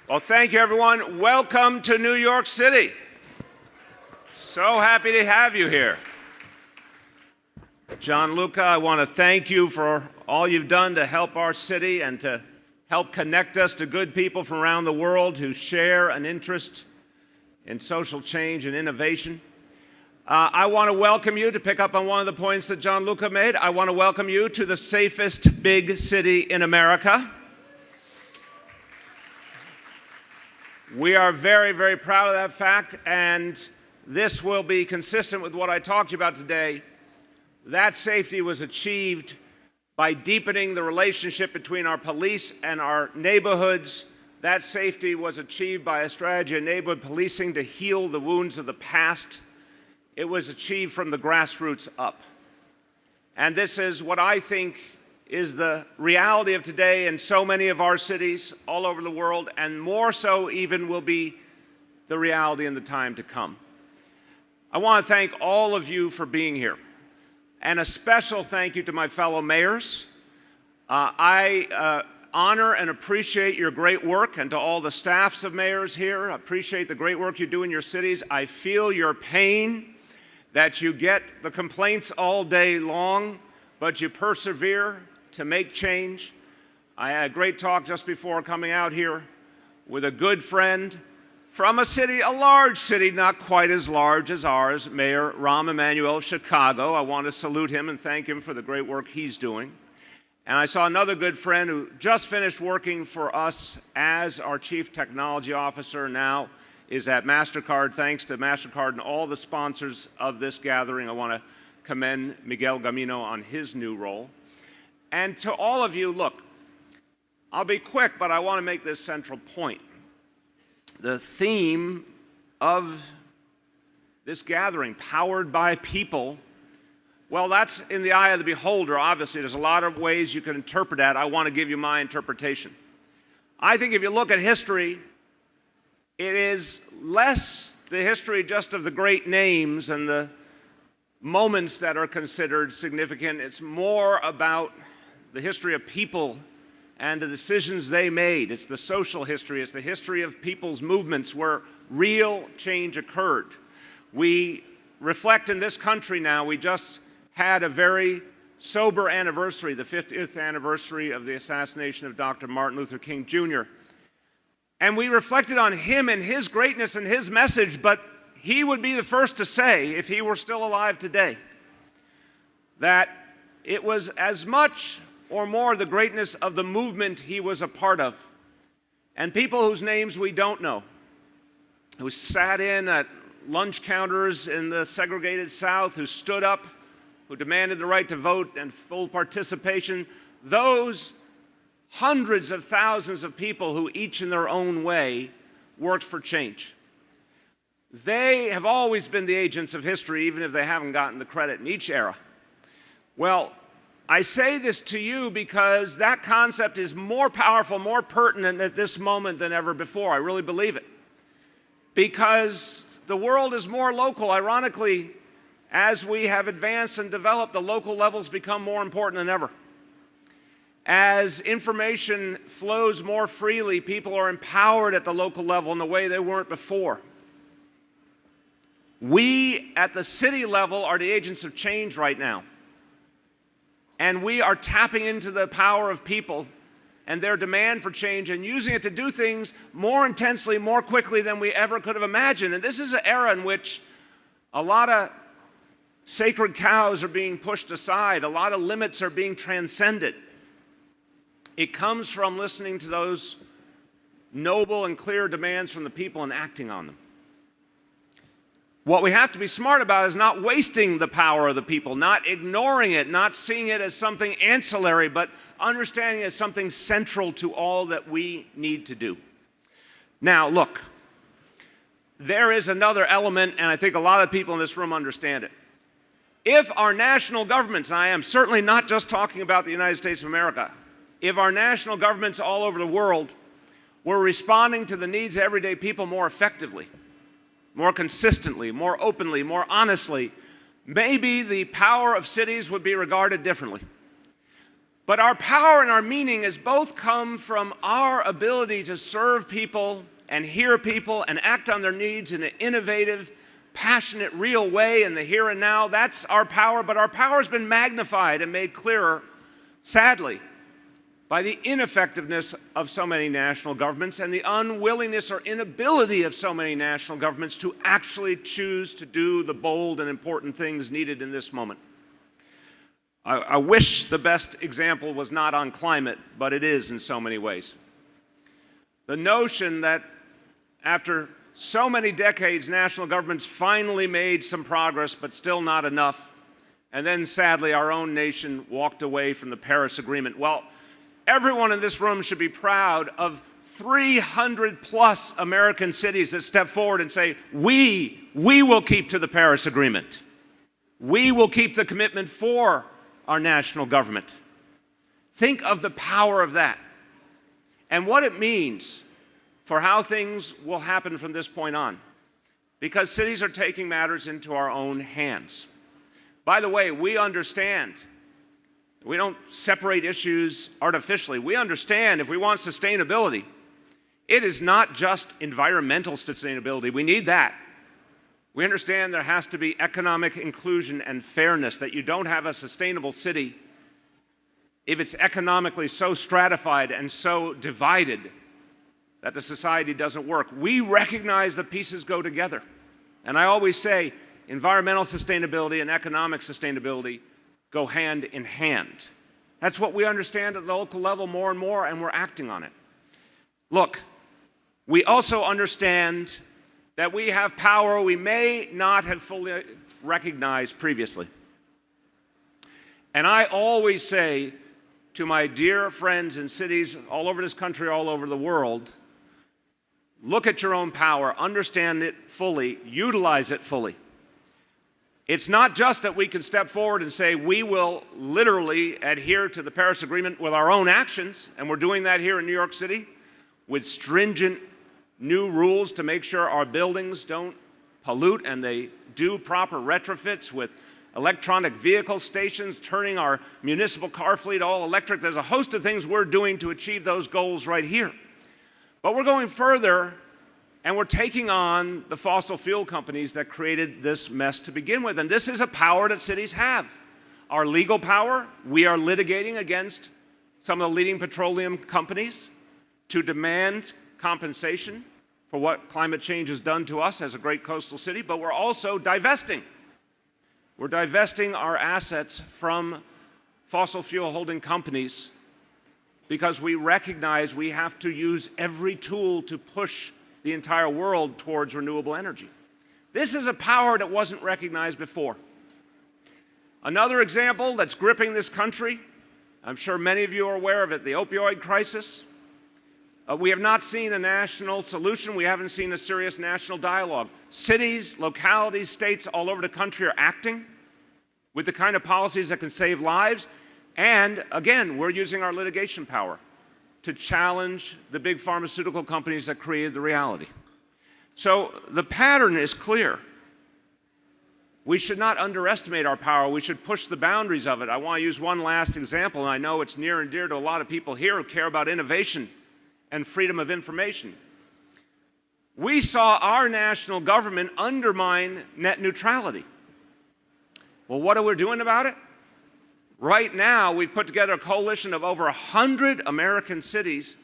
Well, thank you, everyone. Welcome to New York City. So happy to have you here. Gianluca, I want to thank you for all you've done to help our city and to help connect us to good people from around the world who share an interest in social change and innovation. I want to welcome you, to pick up on one of the points that Gianluca made, I want to welcome you to the safest big city in America. We are very, very proud of that fact, and this will be consistent with what I talked to you about today. That safety was achieved by deepening the relationship between our police and our neighborhoods. That safety was achieved by a strategy of neighborhood policing to heal the wounds of the past. It was achieved from the grassroots up. And this is what I think is the reality of today in so many of our cities all over the world, and more so even will be the reality in the time to come. I want to thank all of you for being here, and a special thank you to my fellow mayors. I honor and appreciate your great work, and to all the staffs of mayors here, I appreciate the great work you do in your cities. I feel your pain that you get the complaints all day long, but you persevere to make change. I had a great talk just before coming out here with a good friend from a city, a large city, not quite as large as ours, Mayor Rahm Emanuel of Chicago. I want to salute him and thank him for the great work he's doing. And I saw another good friend who just finished working for us as our Chief Technology Officer, now is at MasterCard. Thanks to MasterCard and all the sponsors of this gathering. I want to commend Miguel Gamino on his new role. And to all of you, look, I'll be quick, but I want to make this central point. The theme of this gathering, powered by people, well, that's in the eye of the beholder, obviously. There's a lot of ways you can interpret that. I want to give you my interpretation. I think if you look at history, it is less the history just of the great names and the moments that are considered significant. It's more about the history of people and the decisions they made. It's the social history. It's the history of people's movements where real change occurred. We reflect in this country now. We just had a very sober anniversary, the 50th anniversary of the assassination of Dr. Martin Luther King Jr. And we reflected on him and his greatness and his message, but he would be the first to say, if he were still alive today, that it was as much or more the greatness of the movement he was a part of. And people whose names we don't know, who sat in at lunch counters in the segregated South, who stood up, who demanded the right to vote and full participation, those hundreds of thousands of people who each in their own way worked for change. They have always been the agents of history, even if they haven't gotten the credit in each era. Well, I say this to you because that concept is more powerful, more pertinent at this moment than ever before. I really believe it. Because the world is more local. Ironically, as we have advanced and developed, the local levels become more important than ever. As information flows more freely, people are empowered at the local level in a way they weren't before. We, at the city level, are the agents of change right now. And we are tapping into the power of people and their demand for change and using it to do things more intensely, more quickly than we ever could have imagined. And this is an era in which a lot of sacred cows are being pushed aside. A lot of limits are being transcended. It comes from listening to those noble and clear demands from the people and acting on them. What we have to be smart about is not wasting the power of the people, not ignoring it, not seeing it as something ancillary, but understanding it as something central to all that we need to do. Now, look, there is another element, and I think a lot of people in this room understand it. If our national governments, and I am certainly not just talking about the United States of America, if our national governments all over the world were responding to the needs of everyday people more effectively, more consistently, more openly, more honestly, maybe the power of cities would be regarded differently. But our power and our meaning has both come from our ability to serve people and hear people and act on their needs in an innovative, passionate, real way in the here and now. That's our power, but our power has been magnified and made clearer, sadly, by the ineffectiveness of so many national governments and the unwillingness or inability of so many national governments to actually choose to do the bold and important things needed in this moment. I wish the best example was not on climate, but it is in so many ways. The notion that after so many decades, national governments finally made some progress, but still not enough, and then sadly our own nation walked away from the Paris Agreement. Well, everyone in this room should be proud of 300 plus American cities that step forward and say, we will keep to the Paris Agreement. We will keep the commitment for our national government. Think of the power of that and what it means for how things will happen from this point on, because cities are taking matters into our own hands. By the way, we understand. We don't separate issues artificially. We understand if we want sustainability, it is not just environmental sustainability. We need that. We understand there has to be economic inclusion and fairness, that you don't have a sustainable city if it's economically so stratified and so divided that the society doesn't work. We recognize the pieces go together. And I always say environmental sustainability and economic sustainability go hand in hand. That's what we understand at the local level more and more, and we're acting on it. Look, we also understand that we have power we may not have fully recognized previously. And I always say to my dear friends in cities all over this country, all over the world, look at your own power, understand it fully, utilize it fully. It's not just that we can step forward and say we will literally adhere to the Paris Agreement with our own actions, and we're doing that here in New York City with stringent new rules to make sure our buildings don't pollute and they do proper retrofits with electronic vehicle stations, turning our municipal car fleet all electric. There's a host of things we're doing to achieve those goals right here. But we're going further, and we're taking on the fossil fuel companies that created this mess to begin with. And this is a power that cities have. Our legal power, we are litigating against some of the leading petroleum companies to demand compensation for what climate change has done to us as a great coastal city, but we're also divesting. We're divesting our assets from fossil fuel holding companies because we recognize we have to use every tool to push the entire world towards renewable energy. This is a power that wasn't recognized before. Another example that's gripping this country, I'm sure many of you are aware of it, the opioid crisis. We have not seen a national solution. We haven't seen a serious national dialogue. Cities, localities, states all over the country are acting with the kind of policies that can save lives. And again, we're using our litigation power to challenge the big pharmaceutical companies that created the reality. So the pattern is clear. We should not underestimate our power. We should push the boundaries of it. I want to use one last example, and I know it's near and dear to a lot of people here who care about innovation and freedom of information. We saw our national government undermine net neutrality. Well, what are we doing about it? Right now, we've put together a coalition of over 100 American cities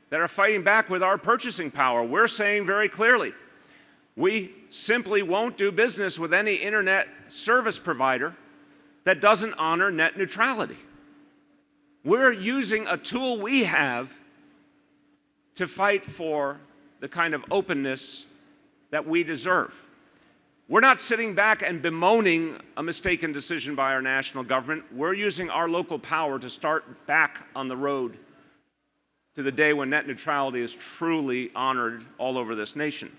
that are fighting back with our purchasing power. We're saying very clearly, we simply won't do business with any internet service provider that doesn't honor net neutrality. We're using a tool we have to fight for the kind of openness that we deserve. We're not sitting back and bemoaning a mistaken decision by our national government. We're using our local power to start back on the road to the day when net neutrality is truly honored all over this nation.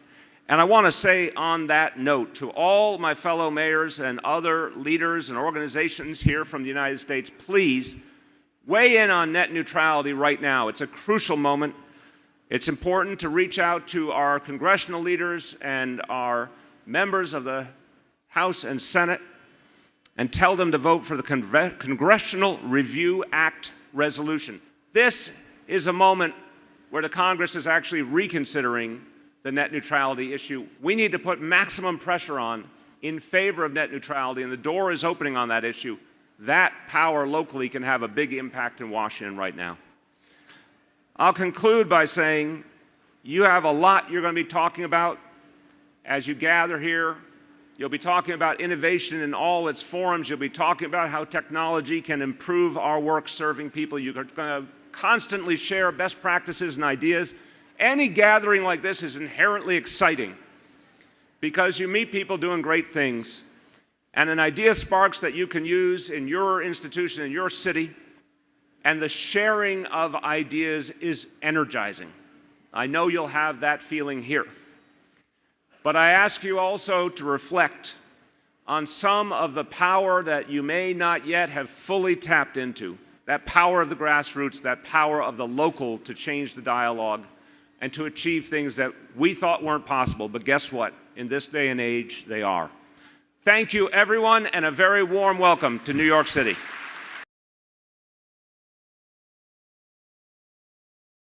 And I want to say on that note to all my fellow mayors and other leaders and organizations here from the United States, please weigh in on net neutrality right now. It's a crucial moment. It's important to reach out to our congressional leaders and our members of the House and Senate and tell them to vote for the Congressional Review Act resolution. This is a moment where the Congress is actually reconsidering the net neutrality issue. We need to put maximum pressure on in favor of net neutrality, and the door is opening on that issue. That power locally can have a big impact in Washington right now. I'll conclude by saying you have a lot you're going to be talking about as you gather here. You'll be talking about innovation in all its forms. You'll be talking about how technology can improve our work serving people. You're going to constantly share best practices and ideas. Any gathering like this is inherently exciting because you meet people doing great things, and an idea sparks that you can use in your institution, in your city, and the sharing of ideas is energizing. I know you'll have that feeling here. But I ask you also to reflect on some of the power that you may not yet have fully tapped into, that power of the grassroots, that power of the local to change the dialogue and to achieve things that we thought weren't possible, but guess what? In this day and age, they are. Thank you, everyone, and a very warm welcome to New York City.